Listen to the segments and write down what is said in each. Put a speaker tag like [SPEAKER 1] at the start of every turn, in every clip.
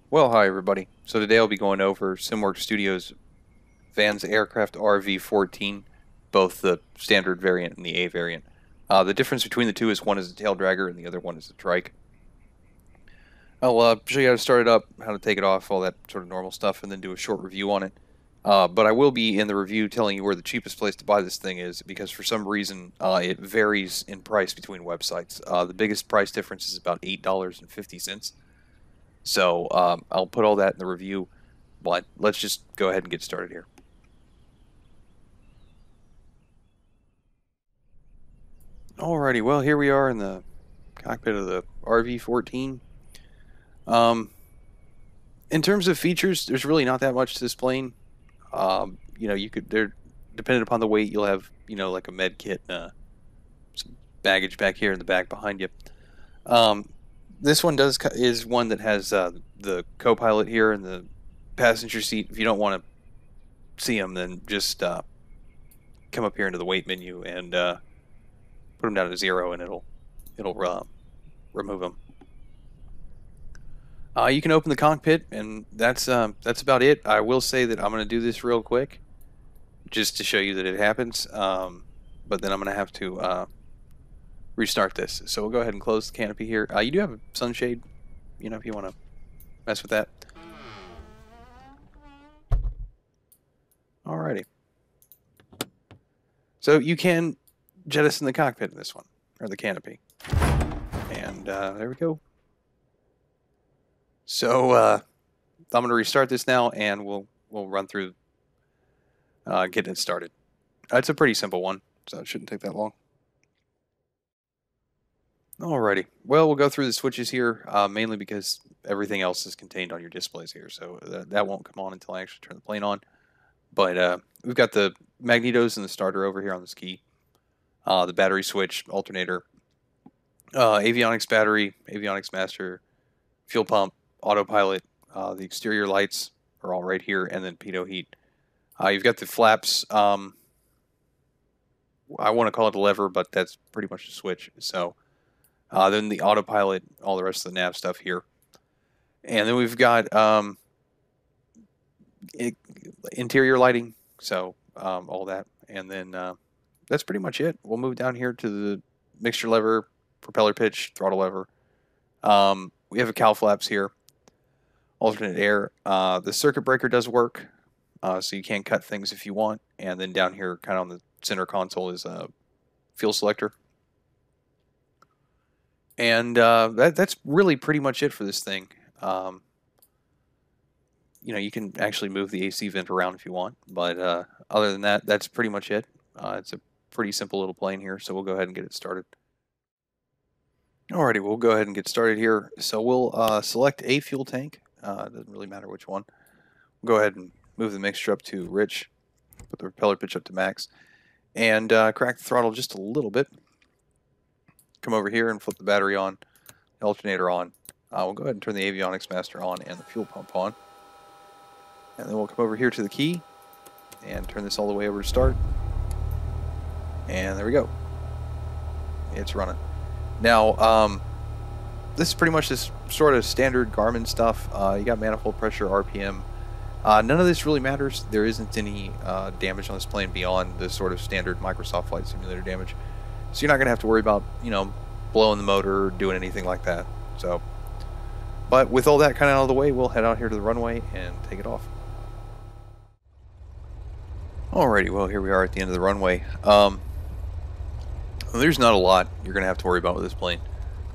[SPEAKER 1] Well, hi everybody. So today I'll be going over SimWorks Studios Van's Aircraft RV-14, both the standard variant and the A variant. The difference between the two is one is a tail dragger and the other one is a trike. I'll show you how to start it up, how to take it off, all that sort of normal stuff, and then do a short review on it. But I will be in the review telling you where the cheapest place to buy this thing is because for some reason it varies in price between websites. The biggest price difference is about $8.50. So I'll put all that in the review, but let's just go ahead and get started here. Alrighty, well here we are in the cockpit of the RV-14. In terms of features, there's really not that much to this plane. Depending upon the weight, you'll have, like a med kit, some baggage back here in the back behind you. This one is one that has the co-pilot here in the passenger seat. If you don't want to see him, then just come up here into the weight menu and put him down to 0, and it'll remove him. You can open the cockpit, and that's about it. I will say that I'm going to do this real quick, just to show you that it happens. But then I'm going to have to restart this. So we'll go ahead and close the canopy here. You do have a sunshade, if you want to mess with that. Alrighty. So you can jettison the cockpit in this one, or the canopy. And there we go. So I'm going to restart this now, and we'll run through getting it started. It's a pretty simple one, so it shouldn't take that long. Alrighty, well, we'll go through the switches here, mainly because everything else is contained on your displays here, so that won't come on until I actually turn the plane on. But we've got the magnetos and the starter over here on this key, the battery switch, alternator, avionics battery, avionics master, fuel pump, autopilot, the exterior lights are all right here, and then pitot heat. You've got the flaps. I want to call it a lever, but that's pretty much a switch. So then the autopilot, all the rest of the nav stuff here. And then we've got interior lighting, so all that. And then that's pretty much it. We'll move down here to the mixture lever, propeller pitch, throttle lever. We have a cowl flaps here, alternate air. The circuit breaker does work, so you can cut things if you want. And then down here, kind of on the center console, is a fuel selector. And that's really pretty much it for this thing. You can actually move the AC vent around if you want, but other than that, that's pretty much it. It's a pretty simple little plane here, so we'll go ahead and get it started. Alrighty, we'll go ahead and get started here. So we'll select a fuel tank. It doesn't really matter which one. We'll go ahead and move the mixture up to rich, put the propeller pitch up to max, and crack the throttle just a little bit. Come over here and flip the battery on, the alternator on. We'll go ahead and turn the avionics master on and the fuel pump on. And then we'll come over here to the key and turn this all the way over to start. And there we go. It's running. Now, this is pretty much this sort of standard Garmin stuff. You got manifold pressure, RPM. None of this really matters. There isn't any damage on this plane beyond the sort of standard Microsoft Flight Simulator damage. So you're not going to have to worry about, blowing the motor or doing anything like that. So, but with all that kind of out of the way, we'll head out here to the runway and take it off. Alrighty, well, here we are at the end of the runway. There's not a lot you're going to have to worry about with this plane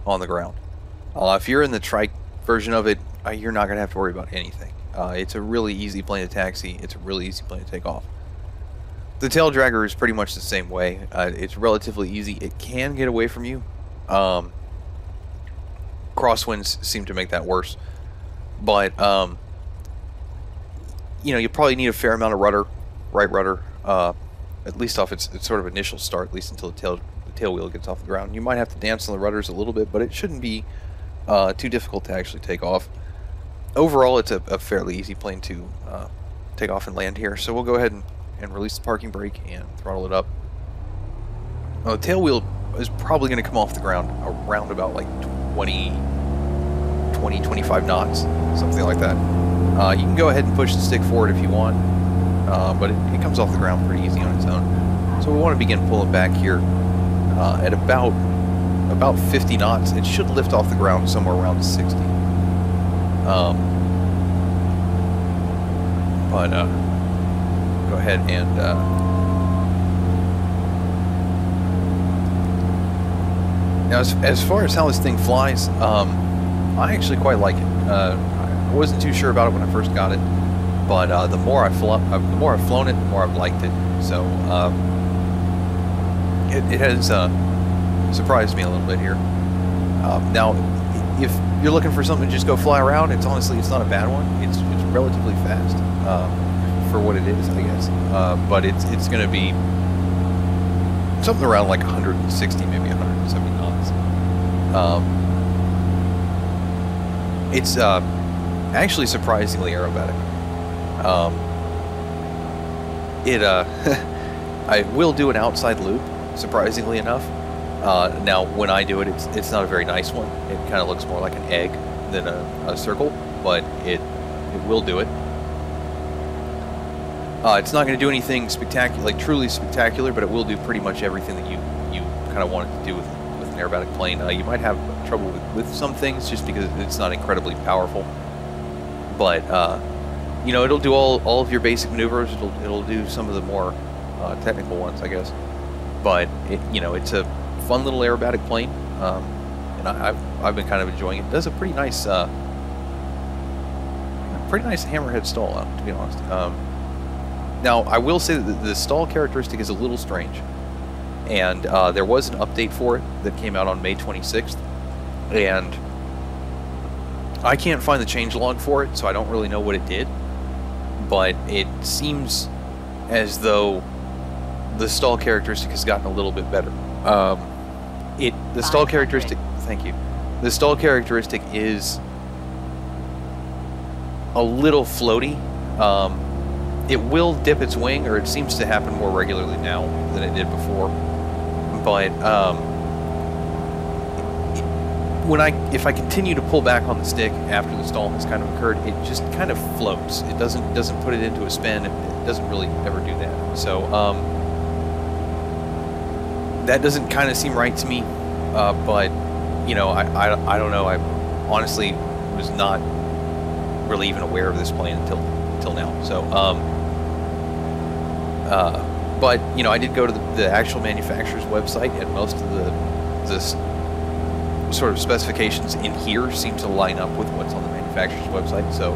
[SPEAKER 1] on the ground. If you're in the trike version of it, you're not going to have to worry about anything. It's a really easy plane to taxi. It's a really easy plane to take off. The tail dragger is pretty much the same way. It's relatively easy. It can get away from you. Crosswinds seem to make that worse. But, you probably need a fair amount of rudder, right rudder, at least off its sort of initial start, at least until the tail wheel gets off the ground. You might have to dance on the rudders a little bit, but it shouldn't be too difficult to actually take off. Overall, it's a fairly easy plane to take off and land here. So we'll go ahead and release the parking brake and throttle it up. The tail wheel is probably going to come off the ground around about like 20 20, 25 knots, something like that. You can go ahead and push the stick forward if you want, but it comes off the ground pretty easy on its own. So we want to begin pulling back here at about 50 knots. It should lift off the ground somewhere around 60. But go ahead and now as far as how this thing flies, I actually quite like it. I wasn't too sure about it when I first got it, but the more I've flown it, the more I've liked it. So it has surprised me a little bit here. Now, if you're looking for something to just go fly around, it's not a bad one. It's relatively fast for what it is, I guess. But it's going to be something around like 160, maybe 170 knots. It's actually surprisingly aerobatic. I will do an outside loop, surprisingly enough. Now, when I do it, it's not a very nice one. It kind of looks more like an egg than a circle, but it will do it. It's not going to do anything spectacular, like truly spectacular, but it will do pretty much everything that you kind of want it to do with an aerobatic plane. You might have trouble with some things just because it's not incredibly powerful, but you know, it'll do all of your basic maneuvers. It'll do some of the more technical ones, I guess. But you know, it's a fun little aerobatic plane, and I've been kind of enjoying it. It does a pretty nice hammerhead stall, to be honest. Now, I will say that the stall characteristic is a little strange, and there was an update for it that came out on May 26th, and I can't find the changelog for it, so I don't really know what it did, but it seems as though the stall characteristic has gotten a little bit better. The stall characteristic, thank you. The stall characteristic is a little floaty. It will dip its wing, or it seems to happen more regularly now than it did before. But if I continue to pull back on the stick after the stall has kind of occurred, it just kind of floats. It doesn't put it into a spin. It doesn't really ever do that. So that doesn't kind of seem right to me. But you know, I don't know. I honestly was not really even aware of this plane until now. So but you know, I did go to the actual manufacturer's website, and most of the sort of specifications in here seem to line up with what's on the manufacturer's website. So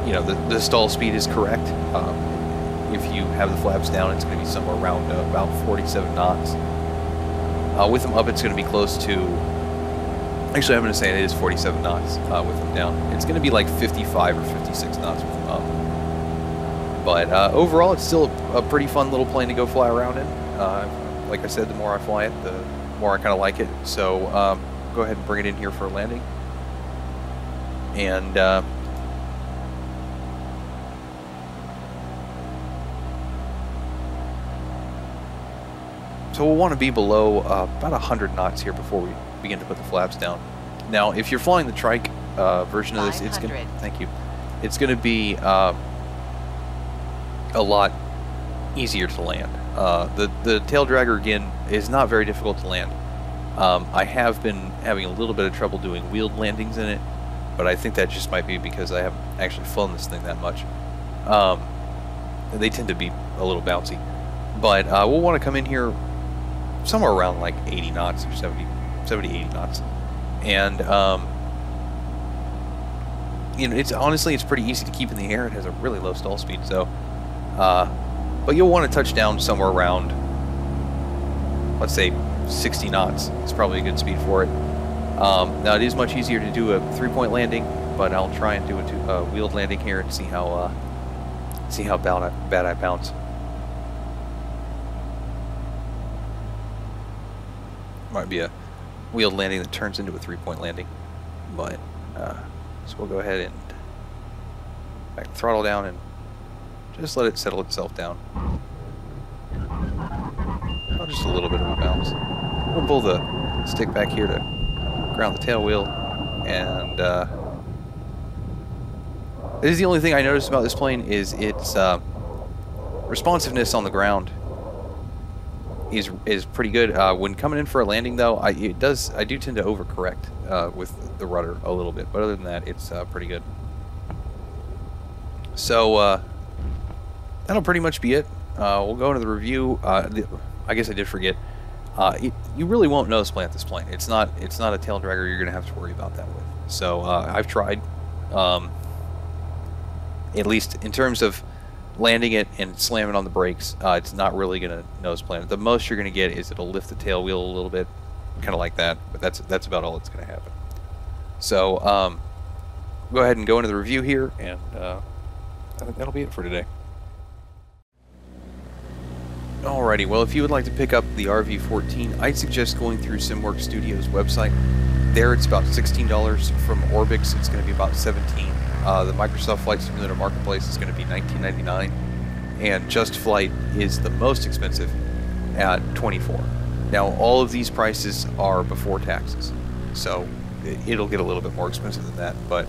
[SPEAKER 1] you know, the stall speed is correct. If you have the flaps down, it's going to be somewhere around about 47 knots. With them up, it's going to be close to... Actually, I'm going to say it is 47 knots with them down. It's going to be like 55 or 56 knots with them up. But overall, it's still a pretty fun little plane to go fly around in. Like I said, the more I fly it, the more I kind of like it. So go ahead and bring it in here for a landing. And... so we'll want to be below about 100 knots here before we begin to put the flaps down. Now, if you're flying the trike version of this, it's going to be a lot easier to land. The tail dragger, again, is not very difficult to land. I have been having a little bit of trouble doing wheeled landings in it, but I think that just might be because I haven't actually flown this thing that much. They tend to be a little bouncy. But we'll want to come in here somewhere around like 80 knots or 70, 80 knots. And, you know, honestly, it's pretty easy to keep in the air. It has a really low stall speed, so, but you'll want to touch down somewhere around, let's say, 60 knots. It's probably a good speed for it. Now, it is much easier to do a 3-point landing, but I'll try and do a wheeled landing here and see how bad I bounce. Might be a wheeled landing that turns into a 3-point landing, but so we'll go ahead and back the throttle down and just let it settle itself down. Oh, just a little bit of a bounce. We'll pull the stick back here to ground the tail wheel, and this is the only thing I noticed about this plane is its responsiveness on the ground is pretty good. When coming in for a landing, though, I do tend to overcorrect with the rudder a little bit, but other than that, it's pretty good. So that'll pretty much be it. We'll go into the review. I guess I did forget. You really won't notice plant this plane. It's not a tail dragger you're gonna have to worry about that with. So I've tried. At least in terms of landing it and slamming on the brakes, it's not really gonna nose plant it. The most you're gonna get is it'll lift the tail wheel a little bit, kind of like that. But that's about all that's gonna happen. So go ahead and go into the review here, and I think that'll be it for today. Alrighty, well, if you would like to pick up the RV-14, I'd suggest going through SimWorks Studios website. There it's about $16. From Orbix, it's going to be about $17. The Microsoft Flight Simulator Marketplace is going to be $19.99, and Just Flight is the most expensive at $24. Now, all of these prices are before taxes, so it'll get a little bit more expensive than that, but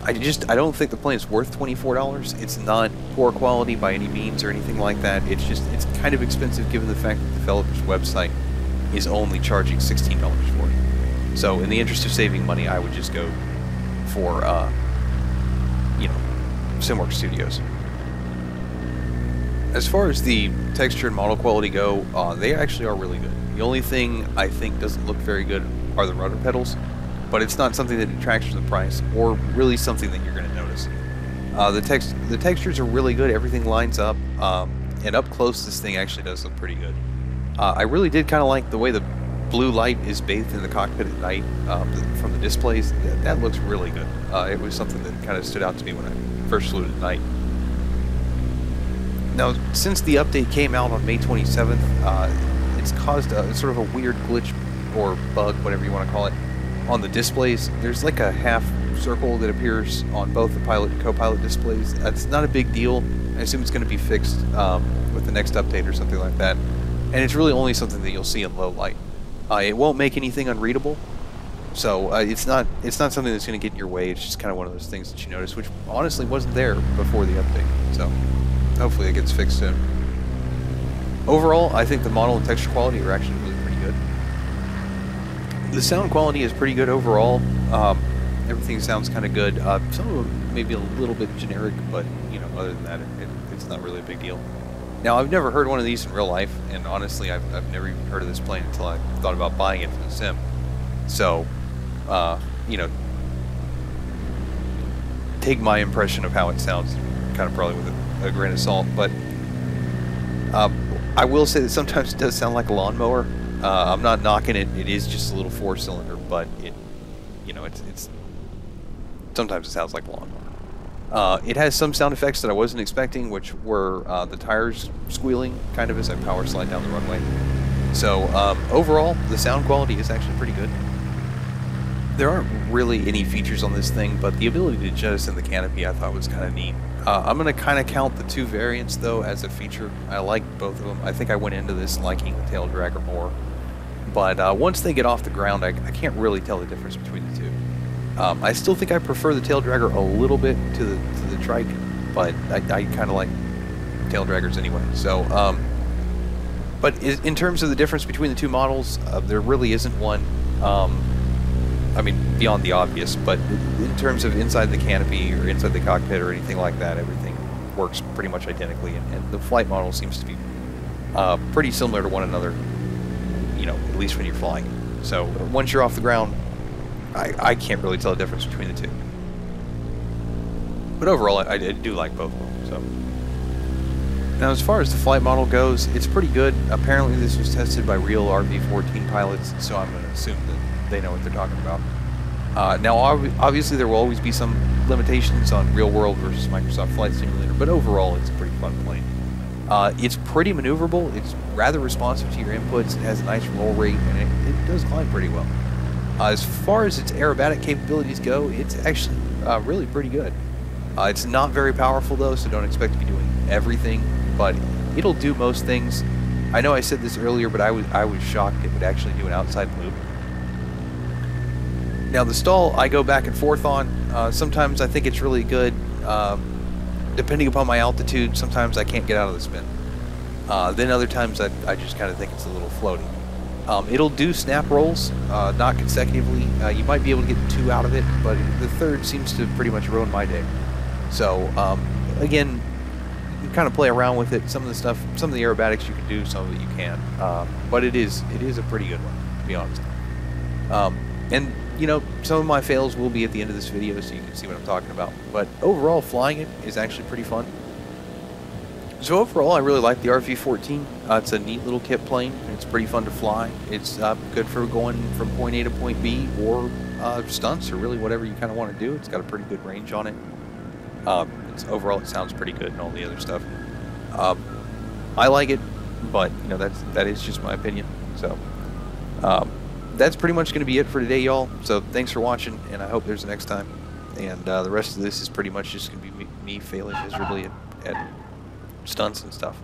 [SPEAKER 1] I don't think the plane is worth $24. It's not poor quality by any means or anything like that. It's kind of expensive given the fact that the developer's website is only charging $16 for it. So in the interest of saving money, I would just go for SimWorks Studios. As far as the texture and model quality go, they actually are really good. The only thing I think doesn't look very good are the rudder pedals, but it's not something that detracts from the price, or really something that you're going to notice. The textures are really good, everything lines up, and up close this thing actually does look pretty good. I really did kind of like the way the blue light is bathed in the cockpit at night from the displays. That looks really good. It was something that kind of stood out to me when I first flew it at night. Now, since the update came out on May 27th, it's caused a sort of a weird glitch or bug, whatever you want to call it, on the displays. There's like a half circle that appears on both the pilot and co-pilot displays. That's not a big deal. I assume it's going to be fixed with the next update or something like that. And it's really only something that you'll see in low light. It won't make anything unreadable, so it's not something that's going to get in your way. It's just kind of one of those things that you notice, which honestly wasn't there before the update. So hopefully it gets fixed soon. Overall, I think the model and texture quality are actually really pretty good. The sound quality is pretty good overall. Everything sounds kind of good. Some of them maybe a little bit generic, but other than that, it's not really a big deal. Now, I've never heard one of these in real life, and honestly, I've never even heard of this plane until I thought about buying it for the sim. So, take my impression of how it sounds, kind of probably with a grain of salt. But I will say that sometimes it does sound like a lawnmower. I'm not knocking it. It is just a little four-cylinder, but it's sometimes it sounds like a lawnmower. It has some sound effects that I wasn't expecting, which were the tires squealing kind of as I power slide down the runway. So overall, the sound quality is actually pretty good. There aren't really any features on this thing, but the ability to jettison the canopy I thought was kind of neat. I'm going to kind of count the two variants, though, as a feature. I like both of them. I think I went into this liking the tail dragger more. But once they get off the ground, I can't really tell the difference between the two. I still think I prefer the tail dragger a little bit to the trike, but I kind of like tail draggers anyway. So, but in terms of the difference between the two models, there really isn't one. I mean, beyond the obvious, but in terms of inside the canopy or inside the cockpit or anything like that, everything works pretty much identically, and the flight model seems to be pretty similar to one another, at least when you're flying. So once you're off the ground, I can't really tell the difference between the two. But overall, I do like both of them. So now, as far as the flight model goes, it's pretty good. Apparently, this was tested by real RV-14 pilots, so I'm going to assume that they know what they're talking about. Now, obviously, there will always be some limitations on real world versus Microsoft Flight Simulator, but overall, it's a pretty fun plane. It's pretty maneuverable. It's rather responsive to your inputs. It has a nice roll rate, and it does climb pretty well. As far as its aerobatic capabilities go, it's actually really pretty good. It's not very powerful, though, so don't expect to be doing everything, but it'll do most things. I know I said this earlier, but I was shocked it would actually do an outside loop. Now the stall I go back and forth on. Sometimes I think it's really good. Depending upon my altitude, sometimes I can't get out of the spin. Then other times I just kind of think it's a little floaty. It'll do snap rolls, not consecutively. You might be able to get 2 out of it, but the third seems to pretty much ruin my day. So again, you can kind of play around with it. Some of the aerobatics you can do, some of it you can. But it is a pretty good one, to be honest. And you know, some of my fails will be at the end of this video, so you can see what I'm talking about. But overall, flying it is actually pretty fun. So overall, I really like the RV-14. It's a neat little kit plane. It's pretty fun to fly. It's good for going from point A to point B, or stunts, or really whatever you kind of want to do. It's got a pretty good range on it. Overall, it sounds pretty good and all the other stuff. I like it, but you know, that is just my opinion. So that's pretty much going to be it for today, y'all. So thanks for watching, and I hope there's a next time. And the rest of this is pretty much just going to be me failing miserably at stunts and stuff.